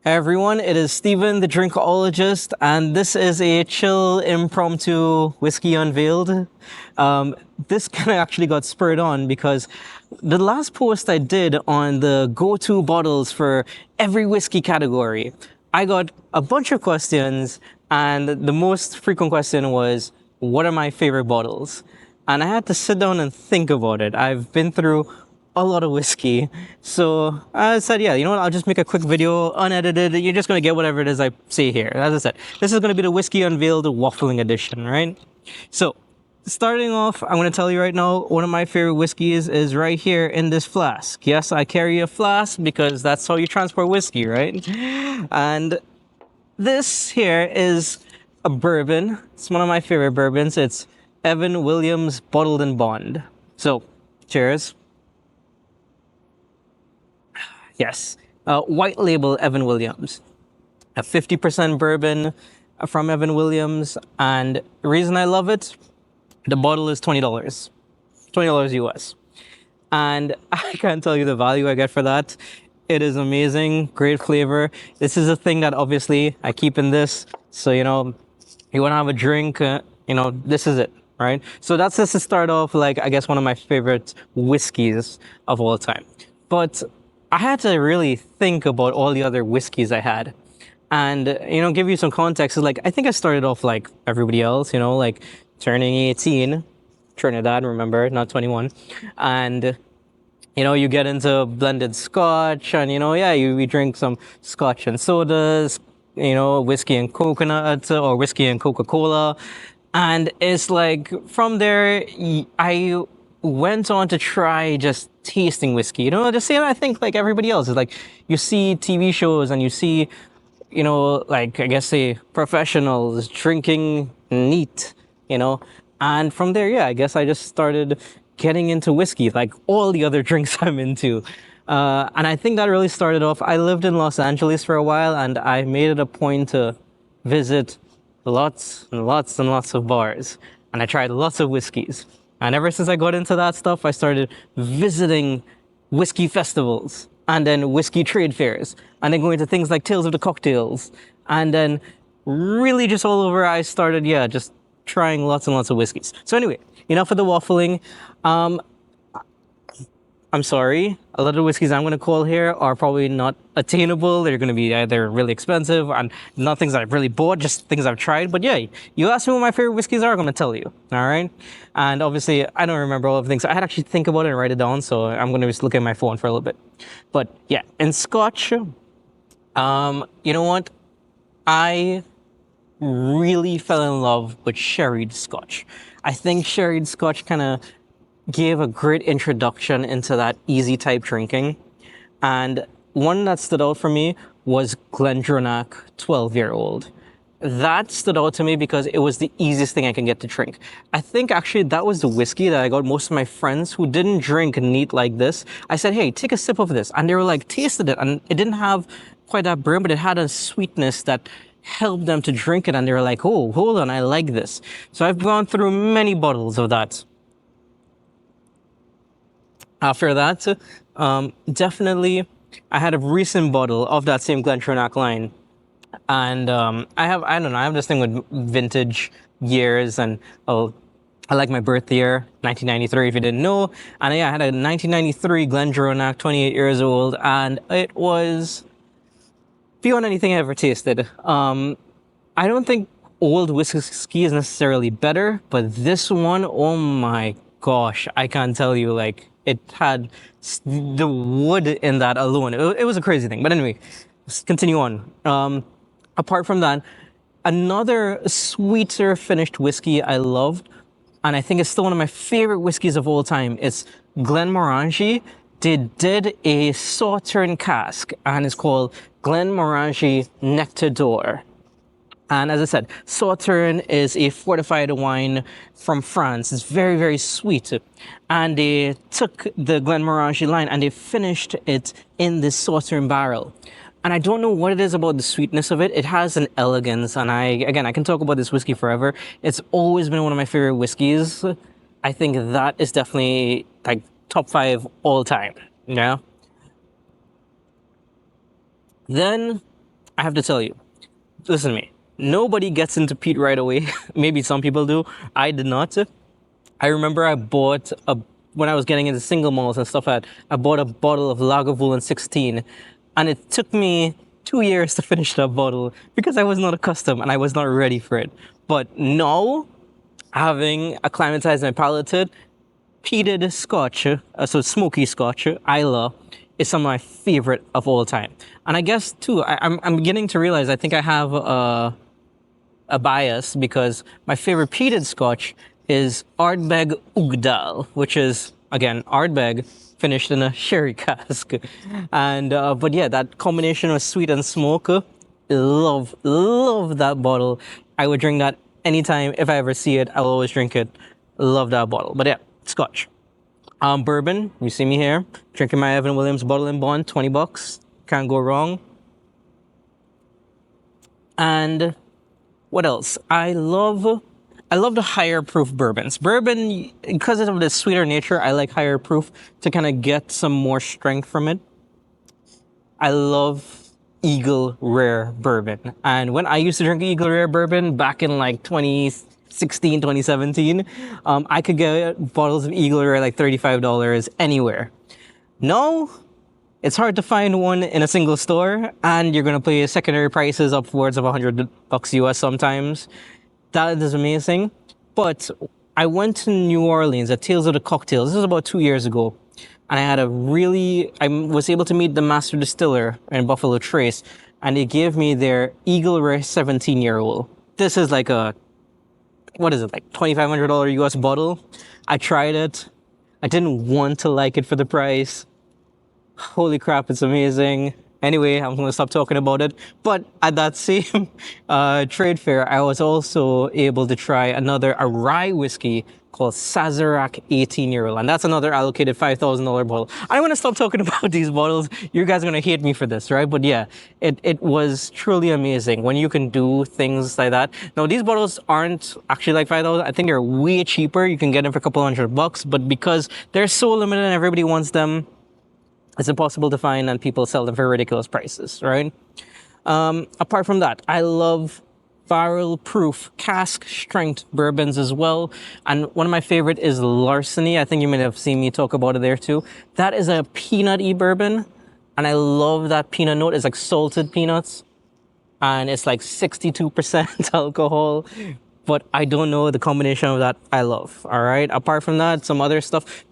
Hey everyone, it is Steven, the drinkologist, and this is a chill, impromptu whiskey unveiled. This kind of actually got spurred on because the last post I did on the go-to bottles for every whiskey category, I got a bunch of questions, and the most frequent question was, what are my favorite bottles? And I had to sit down and think about it. I've been through a lot of whiskey. So I said, yeah, you know what? I'll just make a quick video, unedited. You're just going to get whatever it is I say here. As I said, this is going to be the Whiskey Unveiled Waffling Edition, right? So starting off, I'm going to tell you right now, one of my favorite whiskeys is right here in this flask. Yes, I carry a flask because that's how you transport whiskey, right? And this here is a bourbon. It's one of my favorite bourbons. It's Evan Williams Bottled in Bond. So cheers. Yes, white label Evan Williams, a 50% bourbon from Evan Williams, and the reason I love it, the bottle is $20, $20 US, and I can't tell you the value I get for that. It is amazing, great flavor. This is a thing that obviously I keep in this, so you know, you want to have a drink, you know, this is it, right? So that's just to start off, like, I guess one of my favorite whiskeys of all time, but I had to really think about all the other whiskeys I had and, you know, give you some context. It's like, I think I started off like everybody else, you know, like turning 18, Trinidad, remember, not 21. And, you know, you get into blended scotch and, you know, yeah, we drink some scotch and sodas, you know, whiskey and coconut or whiskey and Coca-Cola. And it's like, from there, I went on to try just tasting whiskey, you know, the same I think like everybody else is like, you see TV shows and you see, you know, like I guess say professionals drinking neat, you know, and from there, yeah, I guess I just started getting into whiskey, like all the other drinks I'm into. And I think that really started off, I lived in Los Angeles for a while and I made it a point to visit lots and lots and lots of bars. And I tried lots of whiskeys. And ever since I got into that stuff, I started visiting whiskey festivals and then whiskey trade fairs and then going to things like Tales of the Cocktails. And then really just all over, I started, yeah, just trying lots and lots of whiskeys. So anyway, enough of the waffling. I'm sorry, a lot of the whiskeys I'm going to call here are probably not attainable. They're going to be either really expensive and not things that I've really bought, just things I've tried. But yeah, you ask me what my favorite whiskeys are, I'm going to tell you. All right. And obviously, I don't remember all of the things. I had to actually think about it and write it down. So I'm going to just look at my phone for a little bit. But yeah, in Scotch, you know what? I really fell in love with sherried Scotch. I think sherried Scotch kind of gave a great introduction into that easy type drinking. And one that stood out for me was Glendronach 12-year-old. That stood out to me because it was the easiest thing I can get to drink. I think actually that was the whiskey that I got most of my friends who didn't drink neat like this. I said, hey, take a sip of this. And they were like, tasted it. And it didn't have quite that burn, but it had a sweetness that helped them to drink it. And they were like, oh, hold on, I like this. So I've gone through many bottles of that. After that, definitely, I had a recent bottle of that same Glendronach line. And I have this thing with vintage years and I like my birth year, 1993, if you didn't know. And yeah, I had a 1993 Glendronach, 28 years old, and it was beyond anything I ever tasted. I don't think old whiskey is necessarily better, but this one, oh my gosh, I can't tell you, like, it had the wood in that alone. It was a crazy thing. But anyway, let's continue on. Apart from that, another sweeter finished whiskey I loved, and I think it's still one of my favorite whiskeys of all time, is Glenmorangie. They did a Sauternes cask, and it's called Glenmorangie Nectar. And as I said, Sauternes is a fortified wine from France. It's very, very sweet. And they took the Glenmorangie line and they finished it in this Sauternes barrel. And I don't know what it is about the sweetness of it. It has an elegance. And I can talk about this whiskey forever. It's always been one of my favorite whiskeys. I think that is definitely like top 5 all time. Yeah. Then I have to tell you, listen to me. Nobody gets into peat right away. Maybe some people do. I did not. I remember I bought when I was getting into single malts and stuff like that, I bought a bottle of Lagavulin 16, and it took me 2 years to finish that bottle because I was not accustomed and I was not ready for it. But now, having acclimatized my palate to it, peated Scotch, so smoky Scotch, Isla, is some of my favorite of all time. And I guess too, I'm beginning to realize I think I have a bias because my favorite peated Scotch is Ardbeg Uigedial, which is, again, Ardbeg finished in a sherry cask. And, but yeah, that combination of sweet and smoke, love that bottle. I would drink that anytime. If I ever see it, I'll always drink it. Love that bottle. But yeah, Scotch. Bourbon, you see me here, drinking my Evan Williams Bottle and Bond, $20. Can't go wrong. And what else? I love the higher proof bourbons. Bourbon, because of the sweeter nature, I like higher proof to kind of get some more strength from it. I love Eagle Rare bourbon. And when I used to drink Eagle Rare bourbon back in like 2016, 2017, I could get bottles of Eagle Rare like $35 anywhere. No, it's hard to find one in a single store, and you're going to pay secondary prices upwards of $100 US sometimes. That is amazing. But I went to New Orleans at Tales of the Cocktails. This was about 2 years ago. And I was able to meet the master distiller in Buffalo Trace, and they gave me their Eagle Rare 17-year-old. This is like like $2,500 US bottle. I tried it. I didn't want to like it for the price. Holy crap, it's amazing. Anyway, I'm going to stop talking about it. But at that same trade fair, I was also able to try a rye whiskey called Sazerac 18-year-old. And that's another allocated $5,000 bottle. I want to stop talking about these bottles. You guys are going to hate me for this, right? But yeah, it was truly amazing when you can do things like that. Now, these bottles aren't actually like $5,000. I think they're way cheaper. You can get them for a couple $100. But because they're so limited and everybody wants them, it's impossible to find, and people sell them for ridiculous prices, right? Apart from that, I love barrel-proof cask strength bourbons as well. And one of my favorite is Larceny. I think you may have seen me talk about it there too. That is a peanut-y bourbon, and I love that peanut note. It's like salted peanuts, and it's like 62% alcohol. But I don't know, the combination of that I love, all right? Apart from that, some other stuff.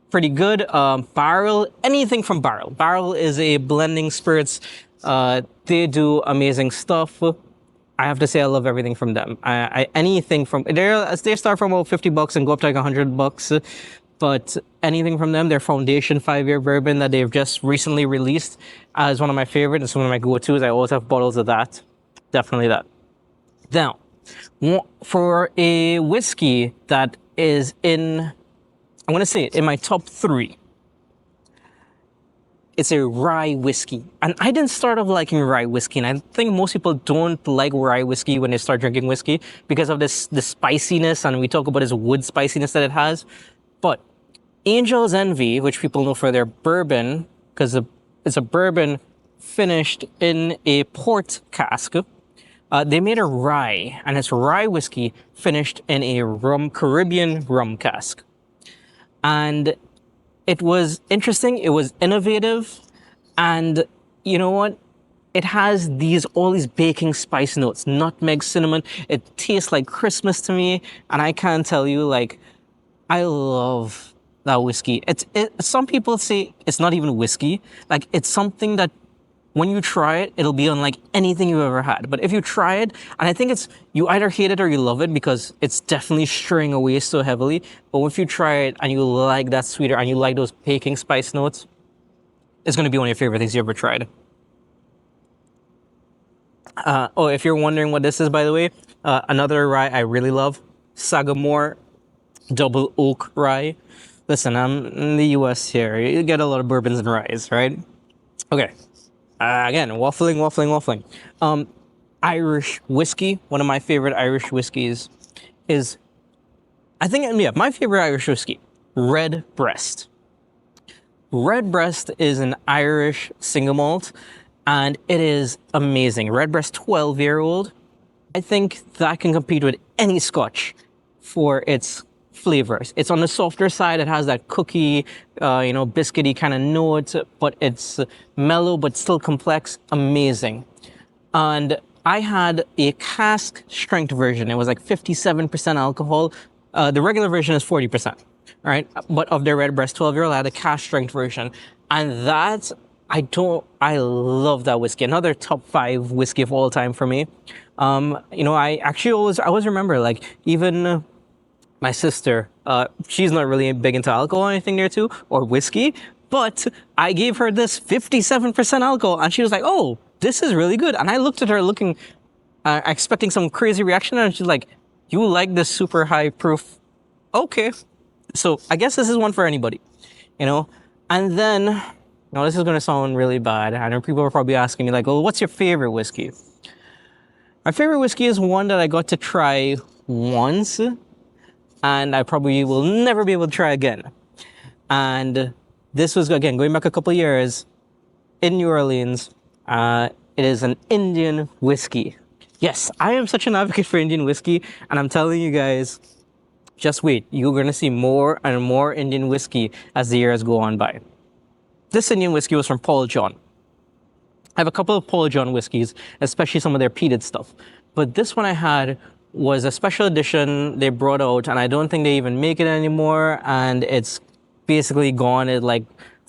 Pretty good. Barrell, anything from Barrell. Barrell is a blending spirits. They do amazing stuff. I have to say I love everything from them. Anything from they start from about $50 and go up to like $100. But anything from them, their Foundation 5-year bourbon that they've just recently released is one of my favorite. It's one of my go-tos. I always have bottles of that. Definitely that. Now, for a whiskey that is I'm going to say it, in my top 3. It's a rye whiskey. And I didn't start off liking rye whiskey. And I think most people don't like rye whiskey when they start drinking whiskey because of the spiciness. And we talk about this wood spiciness that it has. But Angel's Envy, which people know for their bourbon, because it's a bourbon finished in a port cask, they made a rye. And it's rye whiskey finished in a Caribbean rum cask. And it was interesting, it was innovative, and you know what? It has all these baking spice notes, nutmeg, cinnamon. It tastes like Christmas to me, and I can't tell you, like, I love that whiskey. Some people say it's not even whiskey. Like, it's something that when you try it, it'll be unlike anything you've ever had. But if you try it, and I think you either hate it or you love it because it's definitely straying away so heavily. But if you try it and you like that sweeter and you like those baking spice notes, it's going to be one of your favorite things you ever tried. If you're wondering what this is, by the way, another rye I really love, Sagamore Double Oak Rye. Listen, I'm in the US here. You get a lot of bourbons and ryes, right? Okay. Again, waffling. Irish whiskey. One of my favorite Irish whiskeys is, my favorite Irish whiskey, Redbreast. Redbreast is an Irish single malt, and it is amazing. Redbreast 12-year-old. I think that can compete with any Scotch for its flavors. It's on the softer side. It has that cookie, biscuity kind of note, but it's mellow but still complex. Amazing. And I had a cask strength version. It was like 57% alcohol. The regular version is 40%, right? But of their Redbreast 12-year-old, I had a cask strength version. And that, I love that whiskey. Another top 5 whiskey of all time for me. I always remember, like, even my sister, she's not really big into alcohol or anything there too, or whiskey, but I gave her this 57% alcohol and she was like, oh, this is really good. And I looked at her expecting some crazy reaction, and she's like, you like this super high proof? Okay. So I guess this is one for anybody, And then, this is going to sound really bad. I know people are probably asking me like, well, what's your favorite whiskey? My favorite whiskey is one that I got to try once, and I probably will never be able to try again. And this was, again, going back a couple of years, in New Orleans. It is an Indian whiskey. Yes, I am such an advocate for Indian whiskey, and I'm telling you guys, just wait. You're going to see more and more Indian whiskey as the years go on by. This Indian whiskey was from Paul John. I have a couple of Paul John whiskeys, especially some of their peated stuff. But this one I had was a special edition they brought out, and I don't think they even make it anymore, and it's basically gone.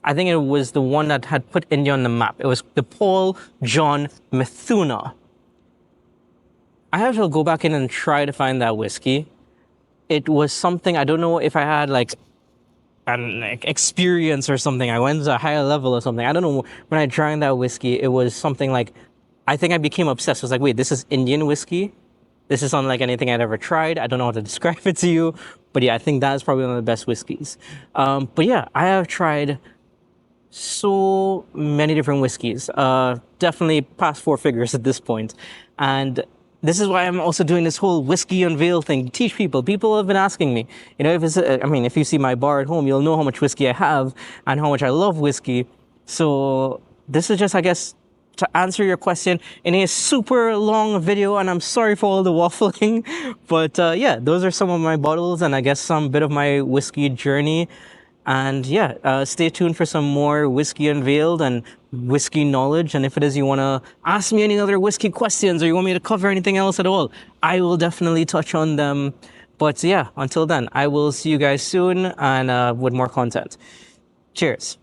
I think it was the one that had put India on the map. It was the Paul John Mithuna. I have to go back in and try to find that whiskey. It was something, I don't know if I had an experience or something. I went to a higher level or something. I don't know. When I drank that whiskey, it was something like, I think I became obsessed. I was like, wait, this is Indian whiskey? This is unlike anything I'd ever tried. I don't know how to describe it to you. But yeah, I think that's probably one of the best whiskeys. But yeah, I have tried so many different whiskeys. Definitely past 4 figures at this point. And this is why I'm also doing this whole whiskey unveil thing to teach people. People have been asking me, if you see my bar at home, you'll know how much whiskey I have and how much I love whiskey. So this is just, I guess, to answer your question in a super long video, and I'm sorry for all the waffling. But yeah, those are some of my bottles and I guess some bit of my whiskey journey. And yeah, stay tuned for some more whiskey unveiled and whiskey knowledge. And if it is you want to ask me any other whiskey questions or you want me to cover anything else at all, I will definitely touch on them. But yeah, until then, I will see you guys soon and with more content. Cheers.